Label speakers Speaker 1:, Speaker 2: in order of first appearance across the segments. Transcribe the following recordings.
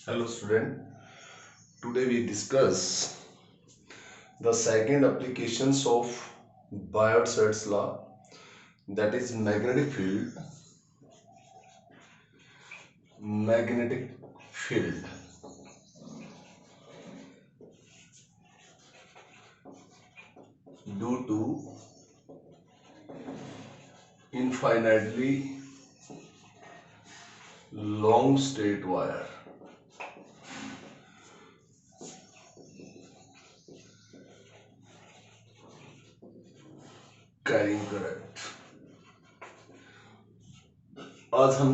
Speaker 1: Hello student, today we discuss the second applications of Biot-Savart's law, that is magnetic field due to infinitely long straight wire carrying current। आज हम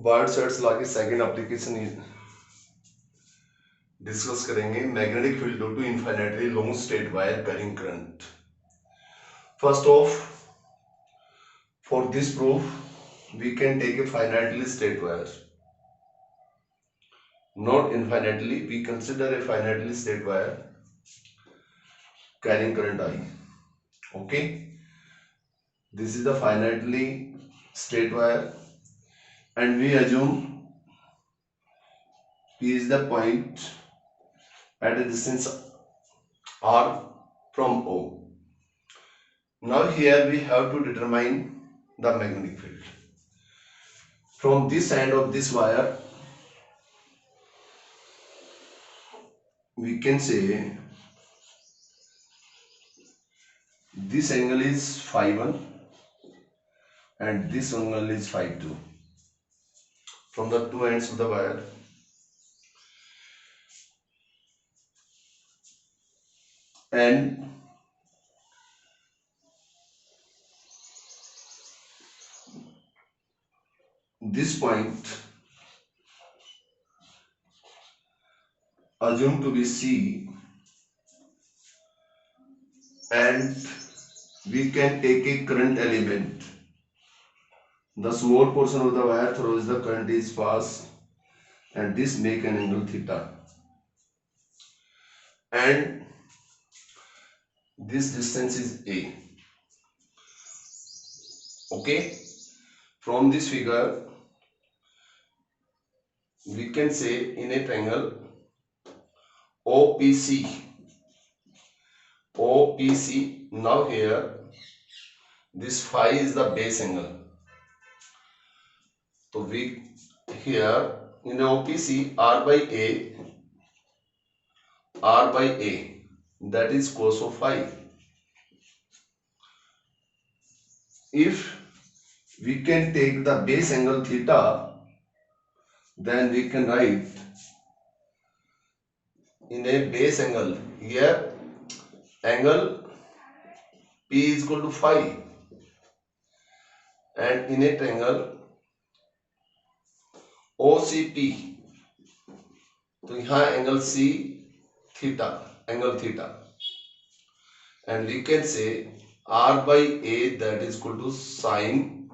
Speaker 1: Biot Savart's law की second application discuss करेंगे, magnetic field due to infinitely long straight wire carrying current. First of, for this proof we can take a finitely straight wire, not infinitely, we consider a finitely straight wire carrying current I. Okay, this is the finitely straight wire and we assume P is the point at a distance R from O. Now here we have to determine the magnetic field. From this end of this wire we can say this angle is phi 1 and this angle is phi 2 from the two ends of the wire. And this point assumed to be C, and we can take a current element. The small portion of the wire through which the current is passed, and this make an angle theta. And this distance is A. Okay. From this figure, we can say in a triangle OPC. OPC. Now here, this phi is the base angle. So we here in OPC R by A, that is cos of phi. If we can take the base angle theta, then we can write in a base angle here angle P is equal to phi, and in a triangle OCP, तो यहाँ angle C theta, angle theta, and we can say R by A that is equal to sin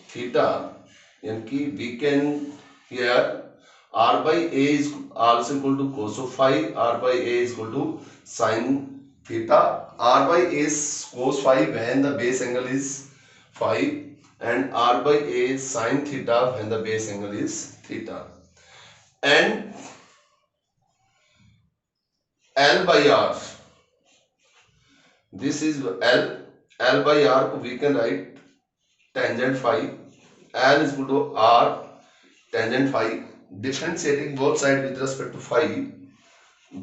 Speaker 1: theta, यानी कि we can here R by A is also equal to cos of phi, R by A is equal to sin theta. R by A is cos phi when the base angle is phi, and R by A is sin theta when the base angle is theta. And L by R, this is L by R, we can write tangent phi. L is equal to R tangent phi. Differentiating both sides with respect to phi,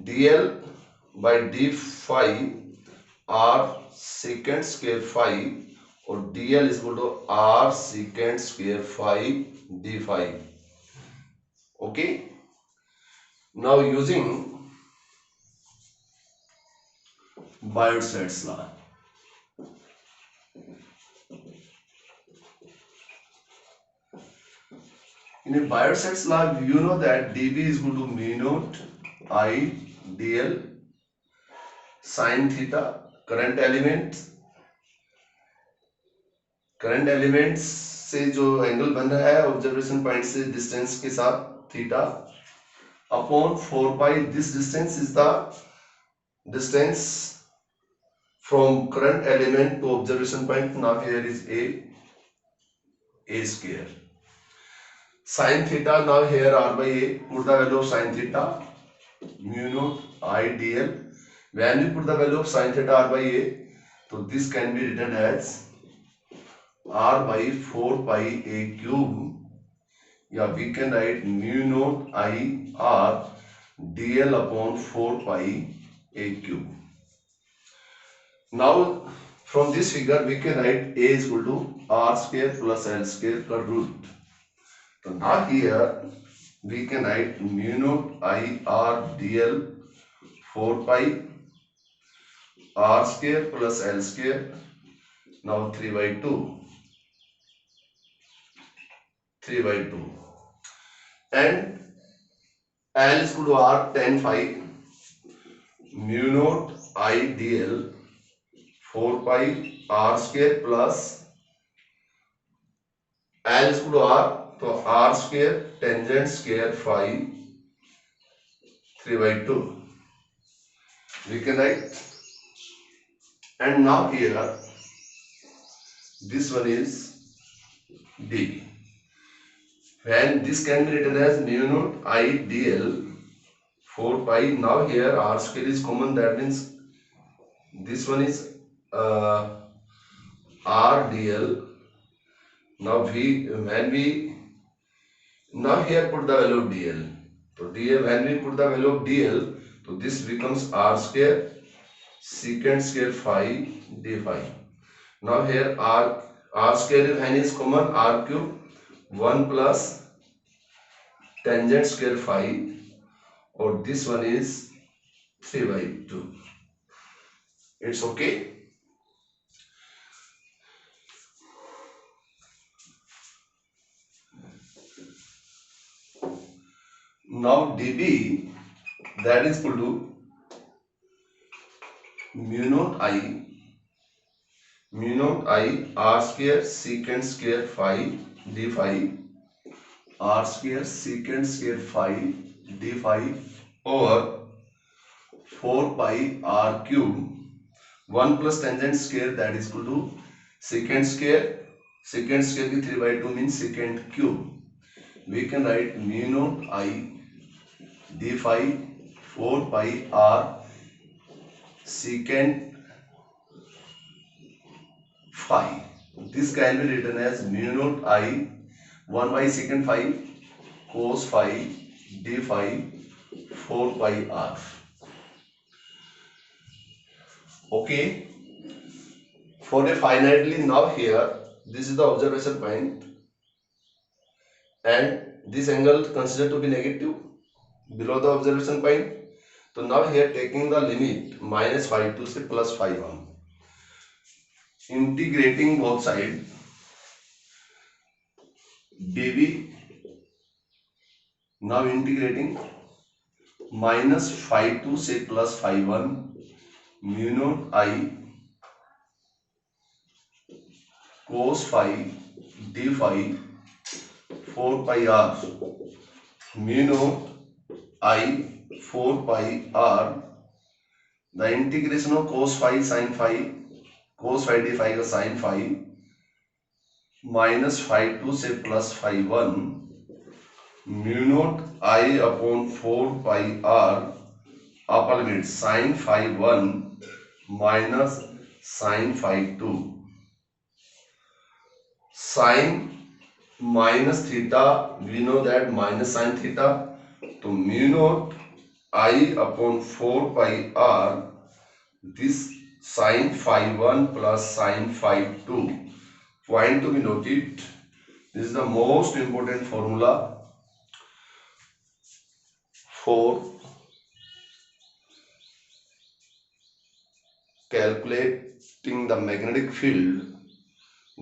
Speaker 1: dl by d phi r secant square phi, or dl is equal to r secant square phi d phi. Okay. Now using Biot-Savart's law, in a Biot-Savart's law, you know that dB is equal to mu naught I dl sin theta. Current elements से जो angle बन रहा है observation point से distance के साथ theta upon 4 pi, this distance is the distance from current element to observation point. Now here is a square. Sin theta, now here r by a, put the value of sin theta, mu naught I dl. When we put the value of sin theta r by a, so this can be written as r by 4 pi a cube. Yeah, we can write mu naught I r dl upon 4 pi a cube. Now from this figure we can write a is equal to r square plus l square per root. So now here we can write mu naught I r dl 4 pi r square plus l square. Now 3 by 2. 3 by 2. And l is equal to r tan phi mu naught I dl 4 pi r square plus l is equal to r, so r square tangent square phi 3 by 2. We can write, and now here this one is d. When this can be written as mu naught I dl 4 pi, now here r square is common, that means this one is r dl. Now now here put the value of dl. So dl, when we put the value of dl, so this becomes r square secant square phi d phi. Now here r square when is common, r cube 1 plus tangent square phi, or this one is 3 by 2. It's okay. Now dB, that is equal to mu naught I r square secant square phi d phi, r square secant square phi d phi over 4 pi r cube 1 plus tangent square, that is equal to secant square की 3 by 2 means secant cube. We can write mu naught I d phi 4 pi r secant phi. This can be written as mu naught I 1 by secant phi cos phi d phi 4 pi r. Okay. For a finitely, now here this is the observation point and this angle considered to be negative below the observation point. So now here taking the limit minus phi 2 से plus phi 1, integrating both sides, dv, now integrating minus phi 2 से plus phi 1 mu naught I cos phi d phi 4 pi r mu naught I 4 pi r, the integration of cos phi sin phi, cos phi d phi का sin phi minus phi 2 से plus phi 1 mu naught I upon 4 pi r upper limit sin phi 1 minus sin phi 2. Sin minus theta, we know that minus sin theta, तो mu naught I upon 4 pi r, this sin phi 1 plus sin phi 2. Point to be noted, this is the most important formula for calculating the magnetic field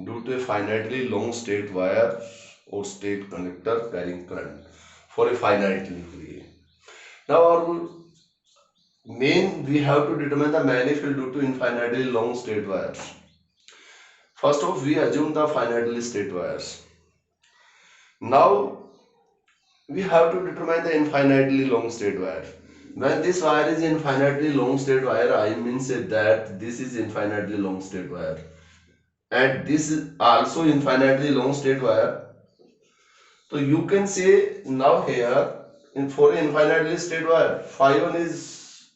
Speaker 1: due to a finitely long straight wire or straight conductor carrying current for a finitely free. Now our main, we have to determine the magnetic field due to infinitely long straight wires. First off, we assume the finitely straight wires. Now we have to determine the infinitely long straight wire. When this wire is infinitely long straight wire, I mean say that this is infinitely long straight wire and this is also infinitely long straight wire. So you can say now here in for infinitely state wire phi 1 is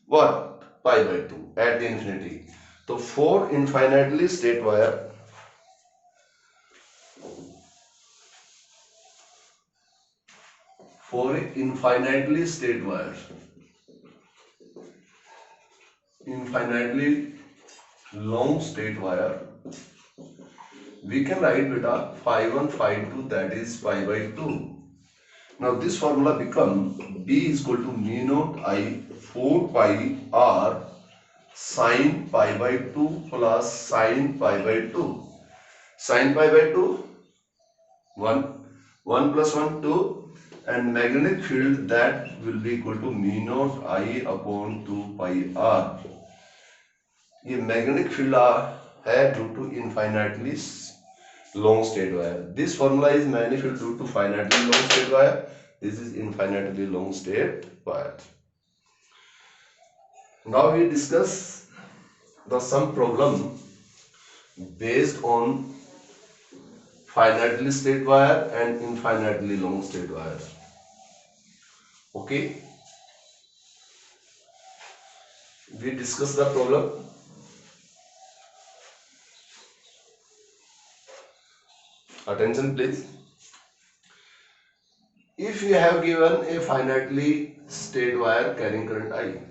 Speaker 1: what? Pi by 2 at the infinity. So for infinitely state wire, infinitely long state wire, we can write beta phi 1 phi 2 that is pi by 2. Now this formula become B is equal to mu naught I 4 pi r sin pi by 2 plus sin pi by 2. Sin pi by 2 1, 1 plus 1 2, and magnetic field that will be equal to mu naught I upon 2 pi r. ये magnetic field है due to infinitely long state wire. This formula is magnetic due to finitely long state wire. This is infinitely long state wire. Now we discuss the some problem based on finitely state wire and infinitely long state wire. Okay, we discuss the problem. Attention please. If you have given a finitely state wire carrying current I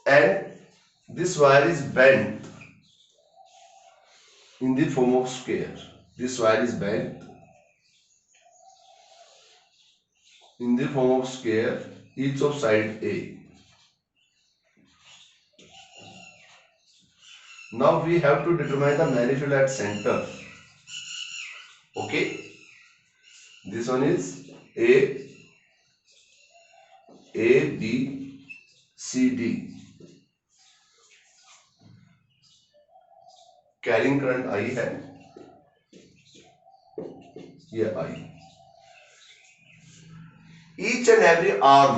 Speaker 1: and this wire is bent in the form of square, this wire is bent in the form of square, each of side A. Now we have to determine the magnetic at center. Okay, this one is A B C D, carrying current I है, ये I. Each and every arm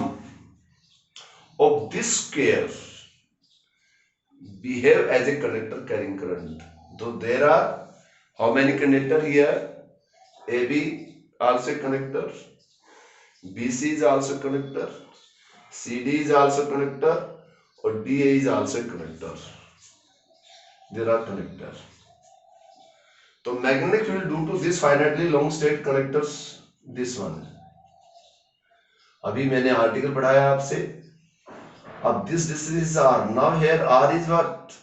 Speaker 1: of this square behave as a conductor carrying current. Though there are how many conductor here? AB also conductor, BC is also conductor, CD is also conductor, or DA is also conductor. There are conductor. So magnetic field due to this finitely long state conductors, this one. अभी मैंने article पढ़ाया आपसे. अब this distance is r. Now here r is what?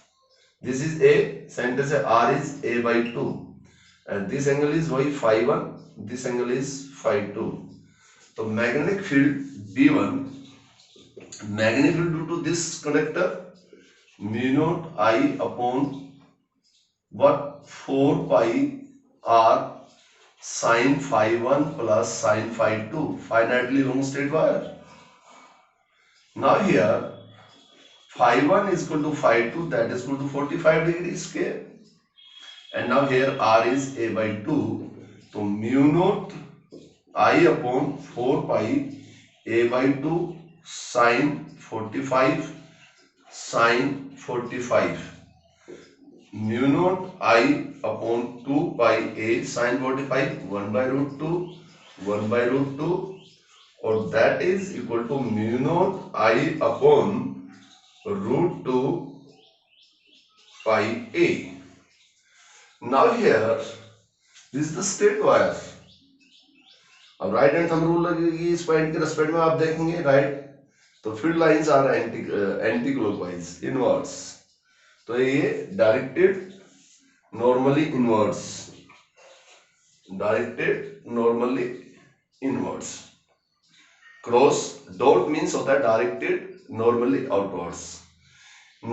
Speaker 1: This is a, center से r is a by 2, and this angle is वही phi 1, this angle is phi 2. तो magnetic field B1, magnetic field due to this conductor mu naught I upon what? 4 pi r sin phi 1 plus sin phi 2, finitely long state wire. Now here phi 1 is equal to phi 2, that is equal to 45 degrees square, and now here r is a by 2, so mu naught I upon 4 pi a by 2 sin 45 mu naught I upon 2 pi a sin 45, 1 by root 2, 1 by root 2, or that is equal to mu naught I upon root 2 pi a. Now here this is the straight wire. अब right hand thumb rule लगेगी इस point के respect में, आप देखेंगे right, तो field lines are anti clockwise inwards, तो ये directed normally inwards, directed normally inwards. Cross dot means होता है directed normally outwards.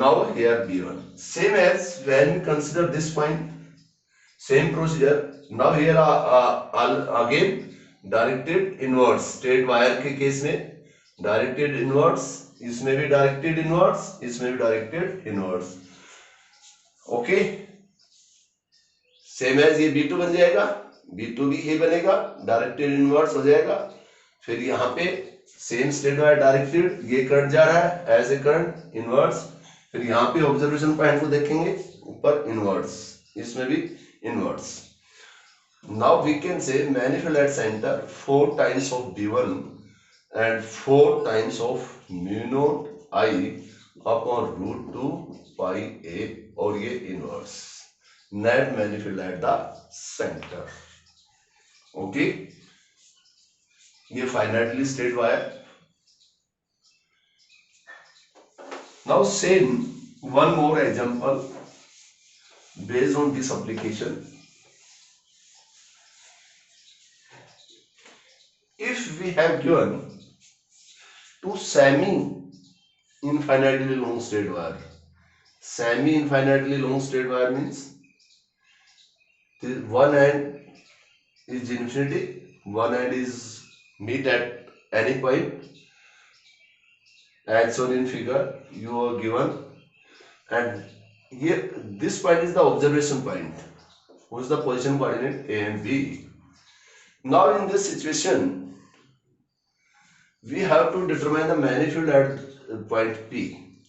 Speaker 1: Now here B1, same as when we consider this point, same procedure. Now here again directed inwards, straight wire के case में directed inwards, इसमें भी directed inwards, इसमें भी directed inwards. Okay, same as ये B2 बन जाएगा, B2 भी ये बनेगा, डायरेक्टेड इनवर्स हो जाएगा. फिर यहाँ पे सेम स्ट्रेट वायर डायरेक्टेड, ये करंट जा रहा है एज ए करंट इनवर्स. फिर यहाँ पे ऑब्जर्वेशन पॉइंट को देखेंगे, ऊपर इनवर्स, इसमें भी inverse. Now we can say manifold at center 4 times of B1 and 4 times of mu naught I upon root 2 pi a और ये inverse net manifold at the center. Okay, ये finitely state wire. Now same one more example based on this application. If we have given two semi-infinitely long straight wire, semi-infinitely long straight wire means one end is infinity, one end is meet at any point as shown in figure you are given, and here this point is the observation point. What is the position coordinate A and B? Now in this situation we have to determine the manifold at point P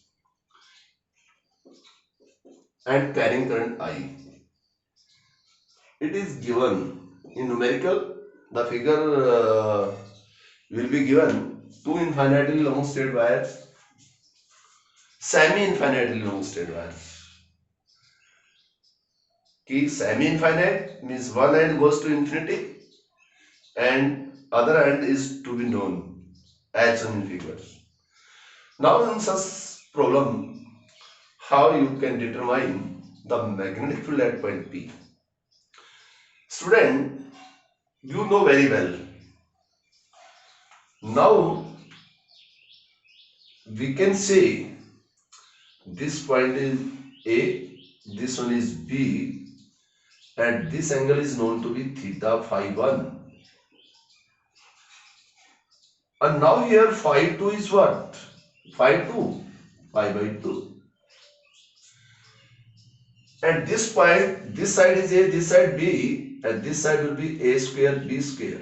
Speaker 1: and carrying current I. It is given in numerical. The figure will be given two infinitely long straight wires, semi-infinitely long straight wires. Key semi-infinite means one end goes to infinity and other end is to be known as shown in figures. Now in such problem, how you can determine the magnetic field at point P? Student, you know very well. Now we can say this point is A, this one is B, and this angle is known to be theta phi 1. And now here phi 2 is what? Phi 2, pi by 2. And this point, this side is A, this side B, and this side will be A square, B square.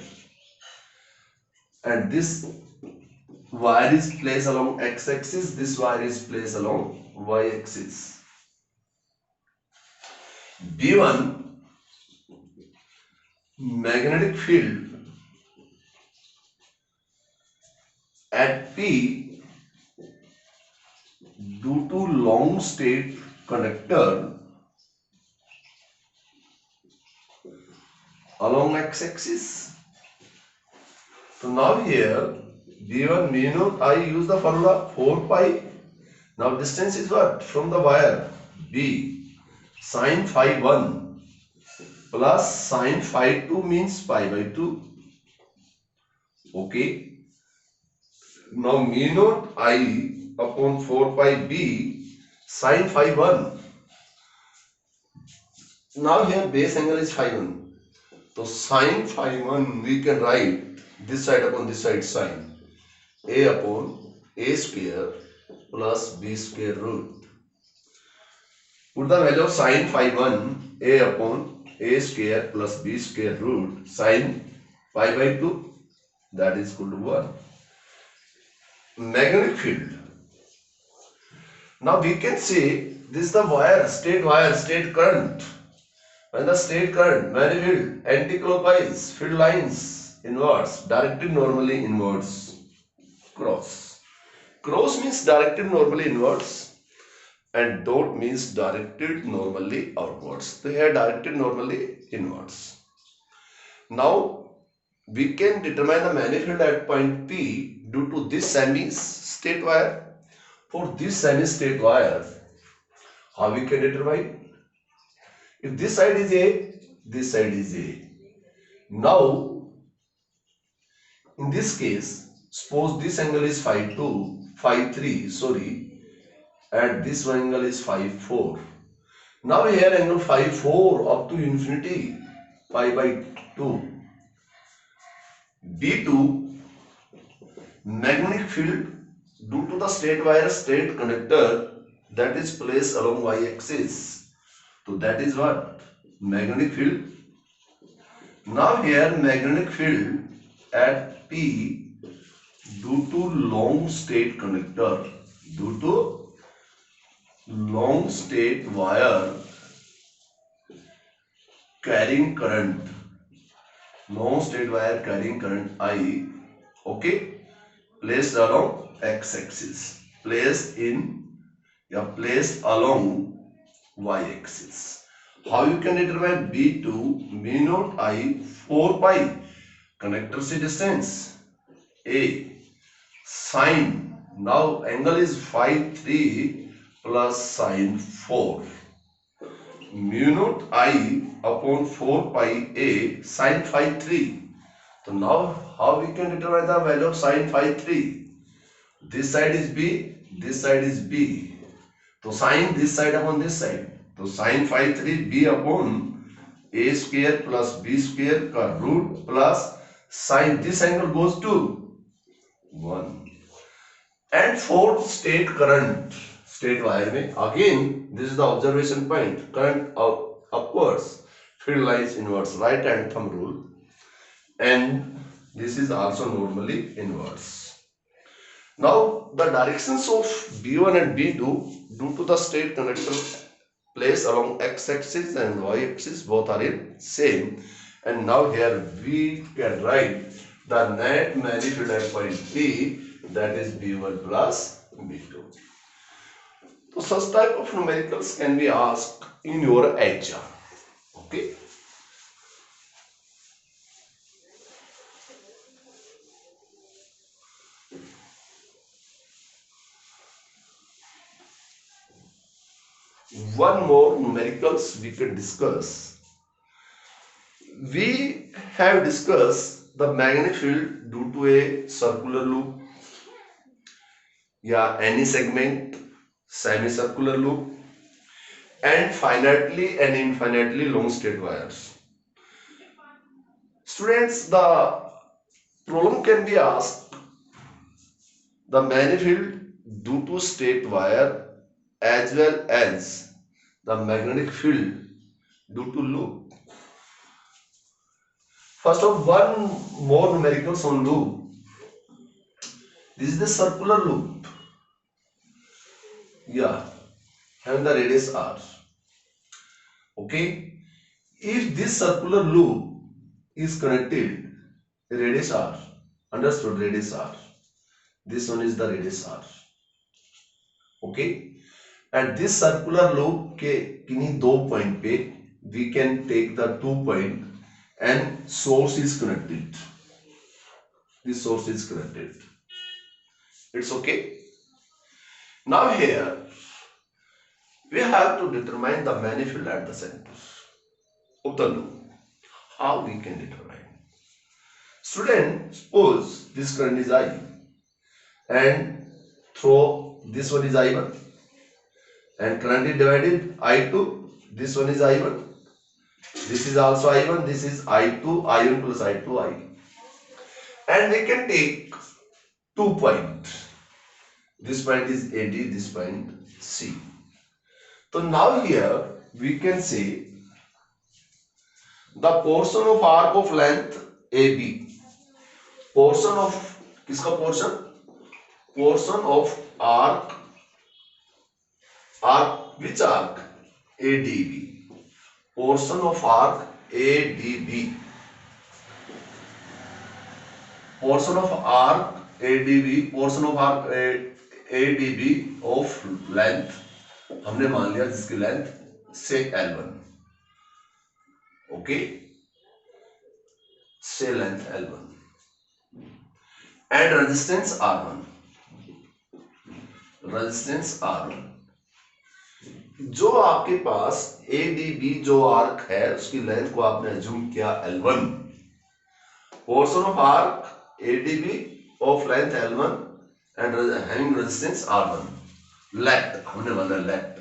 Speaker 1: And this wire is placed along x-axis, this wire is placed along y-axis. B1 magnetic field at P due to long state conductor along x-axis. So now here B1 mu naught I use the formula 4 pi. Now distance is what? From the wire B sin phi 1 plus sin phi 2 means pi by 2. Okay. Now mu naught I upon 4 pi B sin phi 1. Now here base angle is phi 1. So sin phi 1 we can write this side upon this side sin A upon A square plus B square root. Put the value of sin phi 1 A upon A square plus B square root sin pi by 2, that is equal to 1. Magnetic field. Now we can say this is the wire, state current. When the state current, manifold, anticlockwise, field lines, inwards, directed normally inwards, cross. Cross means directed normally inwards and dot means directed normally outwards. So here directed normally inwards. Now we can determine the manifold at point P due to this semi-state wire. For this semi-state wire, how we can determine? If this side is A, this side is A. Now, in this case, suppose this angle is phi 3, and this one angle is phi 4. Now here angle phi 4 up to infinity, pi by 2. B2 magnetic field due to the state wire state conductor that is placed along y-axis. So that is what? Magnetic field. Now here magnetic field at P due to long state conductor, due to long state wire carrying current long straight wire carrying current I, okay, placed along x-axis, placed along y-axis. How you can determine B2 B naught I 4 pi connector C distance A sine, now angle is phi 3 plus sine 4 mu naught I upon 4 pi A sine phi 3. So now how we can determine the value of sine phi 3? This side is B, this side is B. So sine this side upon this side. So sine phi 3 B upon A square plus B square का root plus sine this angle goes to 1. And fourth state current, state wire में again this is the observation point, current upwards, field lines inwards, right hand thumb rule, and this is also normally inwards. Now the directions of B1 and B2 due to the straight connector placed along x-axis and y-axis both are in same, and now here we can write the net manifold at point P, that is B1 plus B2. So such type of numericals can be asked in your exam. Okay. One more numericals we can discuss. We have discussed the magnetic field due to a circular loop, yeah, any segment, semicircular loop, and finitely and infinitely long straight wires. Students, the problem can be asked the manifold due to straight wire as well as the magnetic field due to loop. First of one more numericals on loop. This is the circular loop. Yeah, having the radius r. Okay, if this circular loop is connected, radius r, understood, radius r. This one is the radius r. Okay, and this circular loop के किन्हीं दो point पे we can take the 2 point and source is connected. This source is connected. It's okay. Now here we have to determine the manifold at the center of the loop. How we can determine? Student, suppose this current is I and through this one is I1 and current is divided I2, this one is I1, this is also I1, this is I2, I1 plus I2, I. And we can take 2 points. This point is AD, this point C. So now here we can say the portion of arc of length AB. Portion of किसका portion? Portion of arc. Arc, which arc? ADB. Portion of arc ADB. Portion of arc ADB. Portion of arc ADB of length. हमने मान लिया जिसकी length से L1. Okay, से length L1 and resistance R1. Resistance R1. जो आपके पास ADB जो arc है उसकी लेंथ को आपने अज्यूम किया L1. Portion of arc ADB of length L1 and having resistance R1. Let हमने बोला let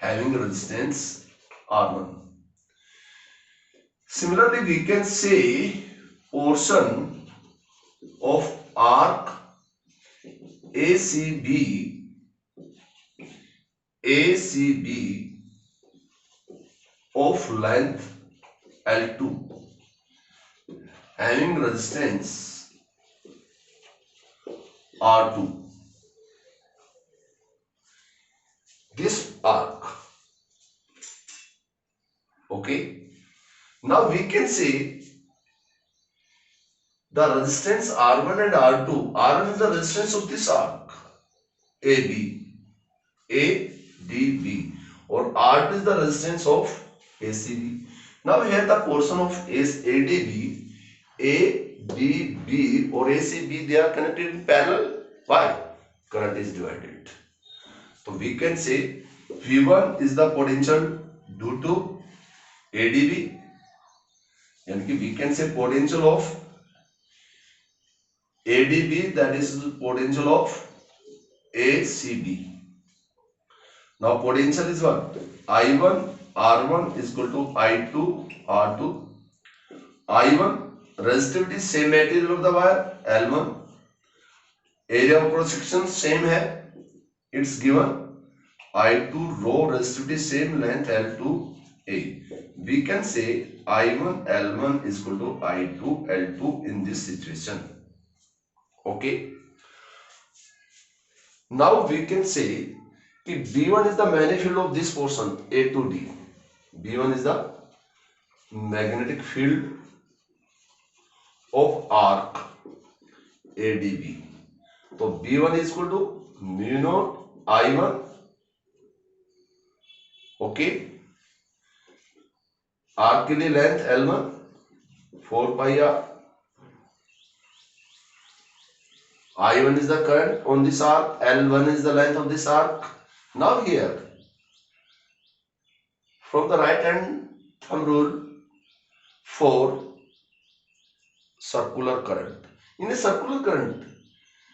Speaker 1: having resistance R1. Similarly, we can say portion of arc ACB of length L2 having resistance R2. This arc. Okay. Now we can say the resistance R1 and R2. R1 is the resistance of this arc ADB, or R2 is the resistance of ACB. Now here the portion of ADB or ACB, they are connected in parallel. Why? Current is divided. So we can say V1 is the potential due to ADB, and we can say potential of ADB, that is potential of ACB. Now potential is what? I1 R1 is equal to I2 R2. I1 resistivity same material of the wire L1, area of cross section same है, it's given. I2 rho resistivity same length L2A. We can say I1 L1 is equal to I2 L2 in this situation. Okay. Now we can say कि B1 is the magnetic field of this portion A to D. B1 is the magnetic field of arc ADB. तो B1 is equal to mu naught I1. Okay. Arc के लिए length L1 4 pi r. I1 is the current on this arc, L1 is the length of this arc. Now here from the right hand thumb rule for circular current. In a circular current,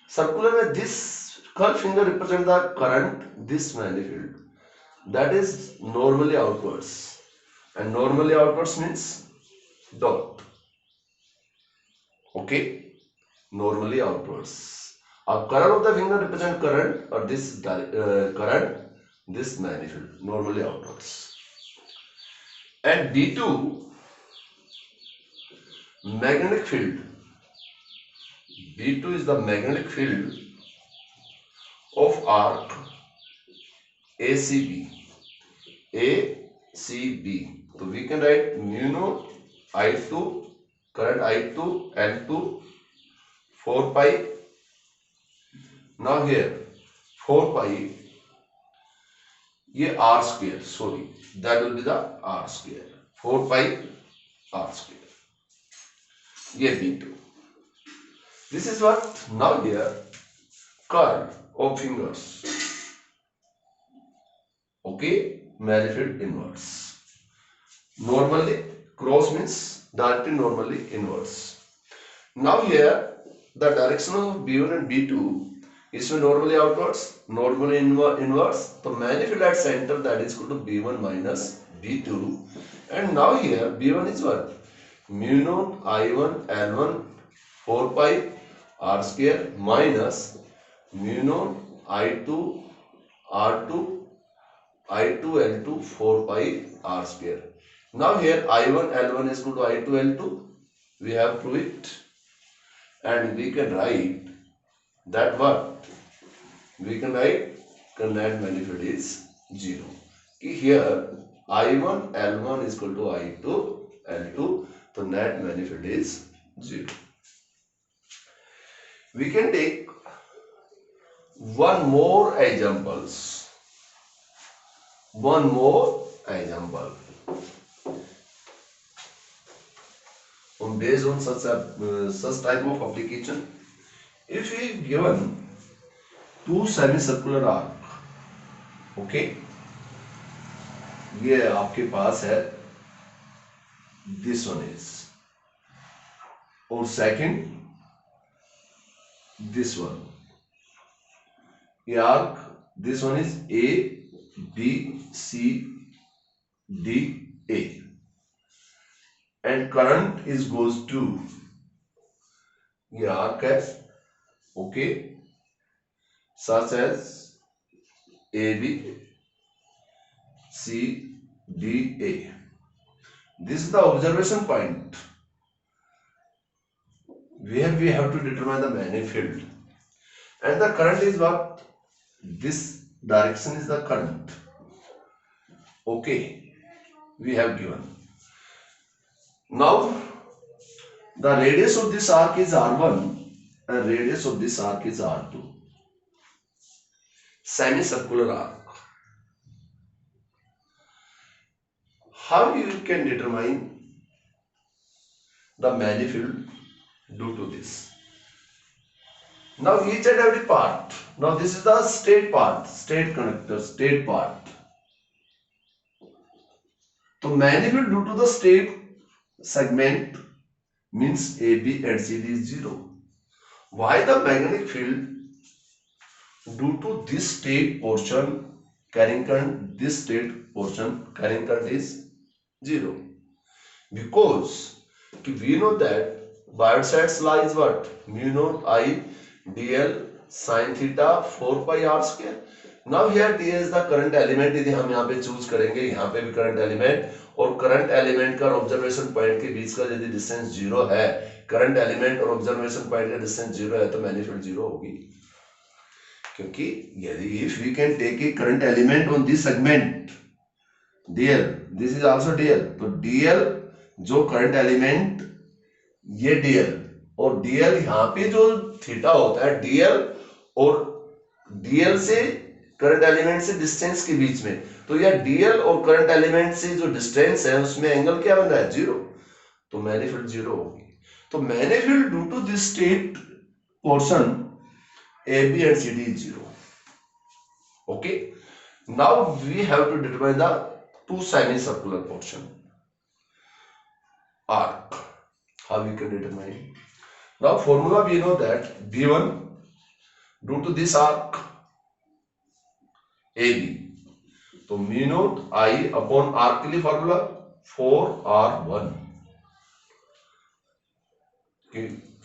Speaker 1: circular में this curved finger represent the current, this magnetic field, that is normally outwards, and normally outwards means dot. Okay, normally outwards. Our current of the finger represent current, or this current, this magnetic field normally outwards. And B2 magnetic field. B2 is the magnetic field of arc ACB. ACB. So we can write mu naught I2, current I2 L2 4 pi. Now here 4 pi, ये R square, sorry, that will be the R square. 4 pi R square. ये B2. This is what? Now here curl of fingers. Okay, magnetic field inverse. Normally cross means directly normally inverse. Now here the direction of B1 and B2 is normally outwards, normally inverse. So magnetic field at center, that is equal to B1 minus B2. And now here B1 is what? Mu naught I1 L1 4 pi R square minus mu naught I2 R2 I2 L2 4 pi R square. Now here I1 L1 is equal to I2 L2. We have proved it, and we can write that what? We can write net magnetic field is 0. Here I1 L1 is equal to I2 L2. So net magnetic field is 0. We can take one more example. Based on such type of application, if we given two semicircular arc, okay, ये आपके पास है, this one is, और second this one, ये arc, this one is A B C D A, and current is goes to, ये arc है, okay, such as AB C D A. This is the observation point where we have to determine the magnetic field, and the current is what? This direction is the current. Okay, we have given. Now The radius of this arc is r1 and radius of this arc is r2. Semicircular arc. How you can determine the manifold due to this? Now each and every part. Now this is the straight part, straight conductor, straight part. So manifold due to the straight segment means AB and CD is 0. Why the magnetic field due to this straight portion carrying current, this straight portion carrying current is 0? Because we know that Biot's law is what? Mu naught I dl sin theta 4 pi r square. Now here d is the current element. यदि हम यहाँ पे choose करेंगे, यहाँ पे भी current element और current element का ऑब्जर्वेशन पॉइंट के बीच का यदि डिस्टेंस 0 है, करंट एलिमेंट और ऑब्जर्वेशन पॉइंट का डिस्टेंस 0 है, तो मैनिफोल्ड 0 होगी. क्योंकि यदि if we can take a current element on this segment dl, this is also dl, तो dl जो करंट एलिमेंट ये dl और dl यहाँ पे जो थीटा होता है dl और dl से करंट एलिमेंट से डिस्टेंस के बीच में, तो यह dl और करंट एलिमेंट से जो डिस्टेंस है उसमें एंगल क्या बन रहा है? 0. तो मैनिफोल्ड 0 होगी. तो manifold due to this straight portion AB and CD is 0. Okay. Now we have to determine the two semicircular portion. Arc. How we can determine? Now formula we know that B1 due to this arc AB, तो mu naught I upon arc के लिए formula 4R1.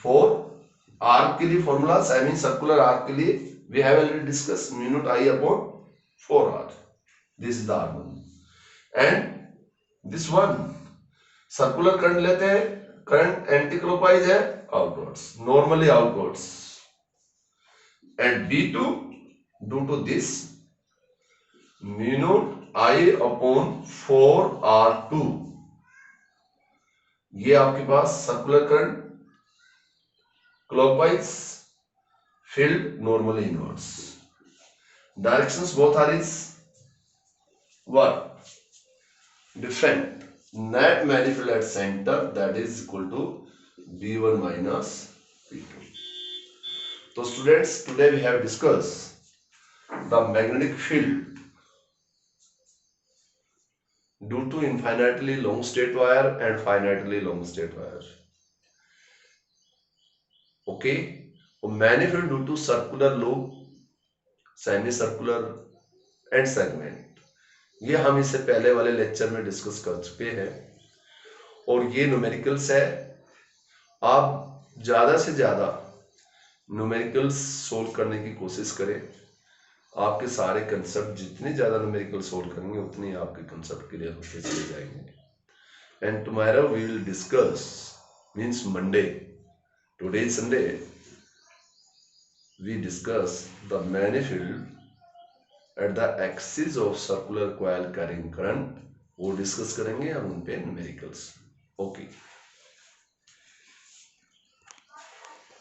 Speaker 1: 4 arc के लिए formula, semi circular arc के लिए we have already discussed mu naught I upon 4R. This is the R1. And this one circular current लेते हैं, current anti clockwise है, outwards, normally outwards. And B2 due to this mu naught I upon 4R2. ये आपके पास circular current, clockwise, field normally inwards. Directions both are is what? Different. Net manifold at center, that is equal to B1 minus B2. So students, today we have discussed the magnetic field due to infinitely long straight wire and finitely long straight wire. Okay, manifold due to circular loop, semicircular and segment. ये हम इससे पहले वाले lecture में discuss कर चुके हैं और ये न्यूमेरिकल्स है. आप ज़्यादा से ज़्यादा न्यूमेरिकल्स सोल्व करने की कोशिश करें. आपके सारे कंसेप्ट, जितने ज़्यादा न्यूमेरिकल सोल्व करेंगे उतने आपके कंसेप्ट क्लियर होते चले जाएंगे. And tomorrow we will discuss, means Monday, today is Sunday, we discuss the manifold at the axis of circular coil carrying current. वो डिस्कस करेंगे हम उन पे न्यूमेरिकल्स. ओके.